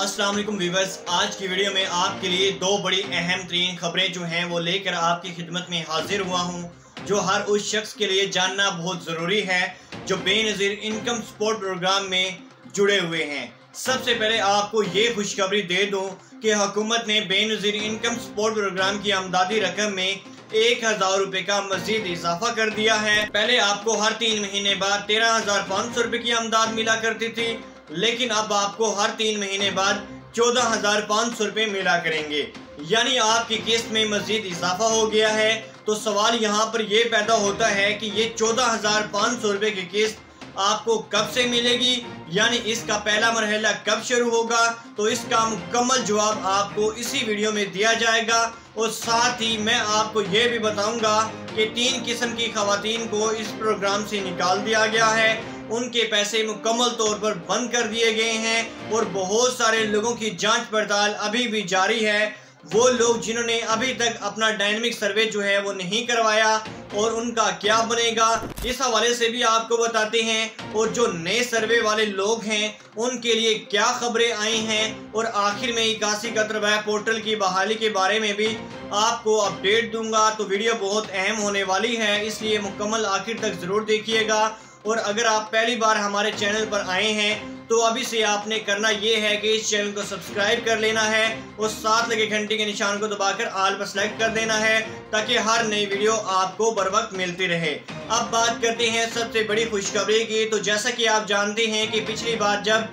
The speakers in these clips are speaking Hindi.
अस्सलाम वालेकुम व्यूअर्स, आज की वीडियो में आपके लिए दो बड़ी अहम तरीन खबरें जो हैं वो लेकर आपकी खिदमत में हाजिर हुआ हूं, जो हर उस शख्स के लिए जानना बहुत ज़रूरी है जो बेनज़ीर इनकम सपोर्ट प्रोग्राम में जुड़े हुए हैं। सबसे पहले आपको ये खुशखबरी दे दूं कि हुकूमत ने बेनज़ीर इनकम सपोर्ट प्रोग्राम की आमदनी रकम में 1000 रुपये का मजीद इजाफा कर दिया है। पहले आपको हर 3 महीने बाद 13,500 रुपये की आमदनी मिला करती थी, लेकिन अब आपको हर 3 महीने बाद 14,500 रुपये मिला करेंगे, यानी आपकी किस्त में मजीद इजाफा हो गया है। तो सवाल यहाँ पर यह पैदा होता है कि ये 14,500 रुपये की किस्त आपको कब से मिलेगी, यानी इसका पहला मरहला कब शुरू होगा। तो इसका मुकम्मल जवाब आपको इसी वीडियो में दिया जाएगा और साथ ही मैं आपको ये भी बताऊंगा कि 3 किस्म की खवातीन को इस प्रोग्राम से निकाल दिया गया है, उनके पैसे मुकम्मल तौर पर बंद कर दिए गए हैं और बहुत सारे लोगों की जांच पड़ताल अभी भी जारी है। वो लोग जिन्होंने अभी तक अपना डायनेमिक सर्वे जो है वो नहीं करवाया और उनका क्या बनेगा, इस हवाले से भी आपको बताते हैं। और जो नए सर्वे वाले लोग हैं उनके लिए क्या खबरें आई हैं और आखिर में 81 पोर्टल की बहाली के बारे में भी आपको अपडेट दूंगा। तो वीडियो बहुत अहम होने वाली है, इसलिए मुकम्मल आखिर तक ज़रूर देखिएगा। और अगर आप पहली बार हमारे चैनल पर आए हैं तो अभी से आपने करना ये है कि इस चैनल को सब्सक्राइब कर लेना है और साथ लगे घंटे के निशान को दबाकर ऑल पर सेलेक्ट कर देना है ताकि हर नई वीडियो आपको बर वक्त मिलती रहे। अब बात करते हैं सबसे बड़ी खुशखबरी की। तो जैसा कि आप जानते हैं कि पिछली बार जब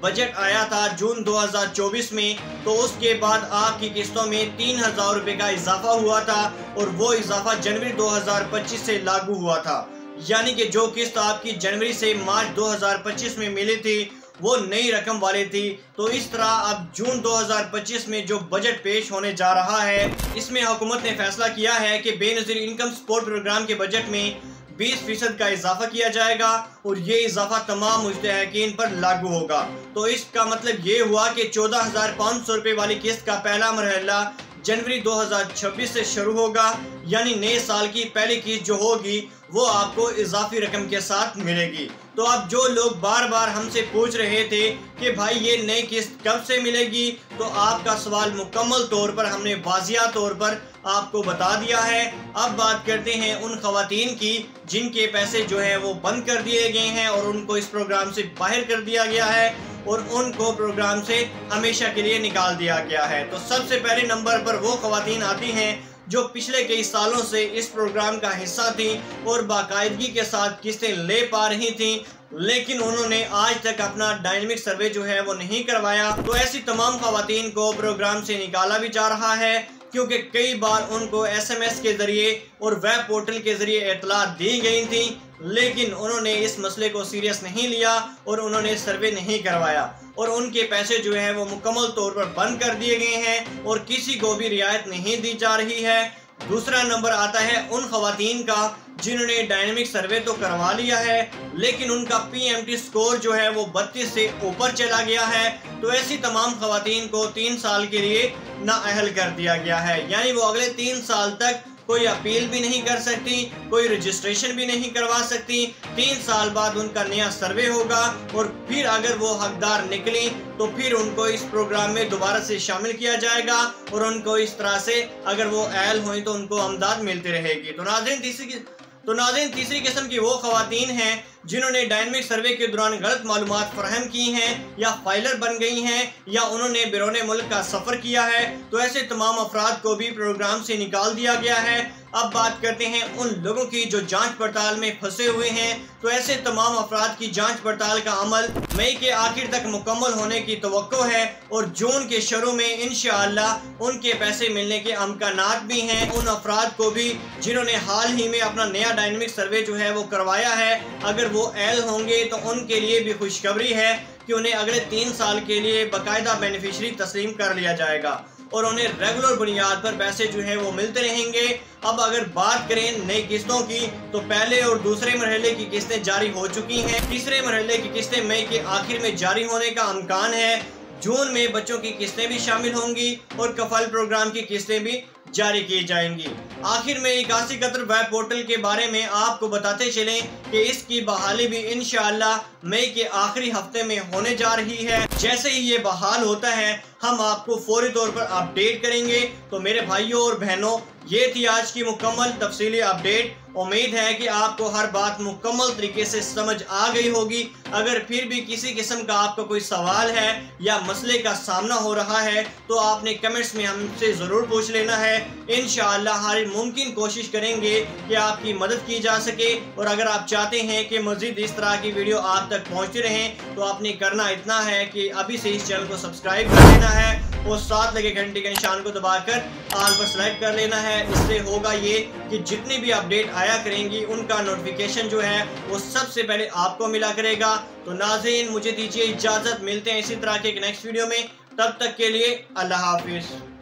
बजट आया था जून 2024 में, तो उसके बाद आपकी किस्तों में 3,000 रुपये का इजाफा हुआ था और वो इजाफा जनवरी 2025 से लागू हुआ था, यानी कि जो किस्त आपकी जनवरी से मार्च 2025 में मिली थी वो नई रकम वाली थी। तो इस तरह अब जून 2025 में जो बजट पेश होने जा रहा है, इसमें हुकूमत ने फैसला किया है कि बेनज़ीर इनकम सपोर्ट प्रोग्राम के बजट में 20% का इजाफा किया जाएगा और ये इजाफा तमाम मुस्तहकीन पर लागू होगा। तो इसका मतलब ये हुआ कि 14,500 रुपये वाली किस्त का पहला मरहला जनवरी 2026 से शुरू होगा, यानी नए साल की पहली किस्त जो होगी वो आपको इजाफी रकम के साथ मिलेगी। तो अब जो लोग बार बार हमसे पूछ रहे थे कि भाई ये नई किस्त कब से मिलेगी, तो आपका सवाल मुकम्मल तौर पर हमने वाज़िया तौर पर आपको बता दिया है। अब बात करते हैं उन खवातीन की जिनके पैसे जो है वो बंद कर दिए गए हैं और उनको इस प्रोग्राम से बाहर कर दिया गया है और उनको प्रोग्राम से हमेशा के लिए निकाल दिया गया है। तो सबसे पहले नंबर पर वो खवातीन आती हैं जो पिछले कई सालों से इस प्रोग्राम का हिस्सा थी और बाकायदगी के साथ किस्तें ले पा रही थी, लेकिन उन्होंने आज तक अपना डायनेमिक सर्वे जो है वो नहीं करवाया। तो ऐसी तमाम खवातीन को प्रोग्राम से निकाला भी जा रहा है, क्योंकि कई बार उनको SMS के ज़रिए और वेब पोर्टल के ज़रिए इतला दी गई थी, लेकिन उन्होंने इस मसले को सीरियस नहीं लिया और उन्होंने सर्वे नहीं करवाया और उनके पैसे जो हैं वो मुकम्मल तौर पर बंद कर दिए गए हैं और किसी को भी रियायत नहीं दी जा रही है। दूसरा नंबर आता है उन खवातीन का जिन्होंने डायनेमिक सर्वे तो करवा लिया है, लेकिन उनका PMT स्कोर जो है वो 32 से ऊपर चला गया है। तो ऐसी तमाम खवातीन को 3 साल के लिए नाअहल कर दिया गया है, यानी वो अगले 3 साल तक कोई अपील भी नहीं कर सकती, कोई रजिस्ट्रेशन भी नहीं करवा सकती। 3 साल बाद उनका नया सर्वे होगा और फिर अगर वो हकदार निकली तो फिर उनको इस प्रोग्राम में दोबारा से शामिल किया जाएगा और उनको इस तरह से अगर वो अहल हुई तो उनको आमदनी मिलती रहेगी। तो नाज़रीन तीसरी किस्म की वो खवातीन हैं जिन्होंने डायनेमिक सर्वे के दौरान गलत मालूमात फराहम की हैं या फाइलर बन गई हैं या उन्होंने बैरून मुल्क का सफ़र किया है, तो ऐसे तमाम अफराद को भी प्रोग्राम से निकाल दिया गया है। अब बात करते हैं उन लोगों की जो जांच पड़ताल में फंसे हुए हैं। तो ऐसे तमाम अफराद की जांच पड़ताल का अमल मई के आखिर तक मुकम्मल होने की तवक्को है और जून के शुरू में इंशाअल्लाह उनके पैसे मिलने के अमकानात भी हैं। उन अफराद को भी जिन्होंने हाल ही में अपना नया डायनेमिक सर्वे जो है वो करवाया है, अगर वो अहल होंगे तो उनके लिए भी खुशखबरी है कि उन्हें अगले 3 साल के लिए बाकायदा बेनिफिशरी तस्लीम कर लिया जाएगा और उन्हें रेगुलर बुनियाद पर पैसे जो है वो मिलते रहेंगे। अब अगर बात करें नई किस्तों की, तो पहले और दूसरे मरहले की किस्तें जारी हो चुकी हैं। तीसरे मरहले की किस्तें मई के आखिर में जारी होने का इम्कान है। जून में बच्चों की किस्तें भी शामिल होंगी और कफल प्रोग्राम की किस्तें भी जारी की जाएंगी। आखिर में 81 कतर वेब पोर्टल के बारे में आपको बताते चलें कि इसकी बहाली भी इंशाअल्लाह मई के आखिरी हफ्ते में होने जा रही है। जैसे ही ये बहाल होता है हम आपको फौरी तौर पर अपडेट करेंगे। तो मेरे भाइयों और बहनों, ये थी आज की मुकम्मल तफसीली अपडेट। उम्मीद है कि आपको हर बात मुकम्मल तरीके से समझ आ गई होगी। अगर फिर भी किसी किस्म का आपका कोई सवाल है या मसले का सामना हो रहा है तो आपने कमेंट्स में हमसे ज़रूर पूछ लेना है। इंशाअल्लाह हर मुमकिन कोशिश करेंगे कि आपकी मदद की जा सके। और अगर आप चाहते हैं कि मज़ीद इस तरह की वीडियो आप तक पहुँचती रहें तो आपने करना इतना है कि अभी से इस चैनल को सब्सक्राइब कर लेना है और साथ लगे घंटे के निशान को दबाकर ऑल पर सेलेक्ट कर लेना है। इससे होगा ये कि जितनी भी अपडेट आया करेंगी उनका नोटिफिकेशन जो है वो सबसे पहले आपको मिला करेगा। तो नाज़रीन, मुझे दीजिए इजाज़त, मिलते हैं इसी तरह के एक नेक्स्ट वीडियो में। तब तक के लिए अल्लाह हाफिज़।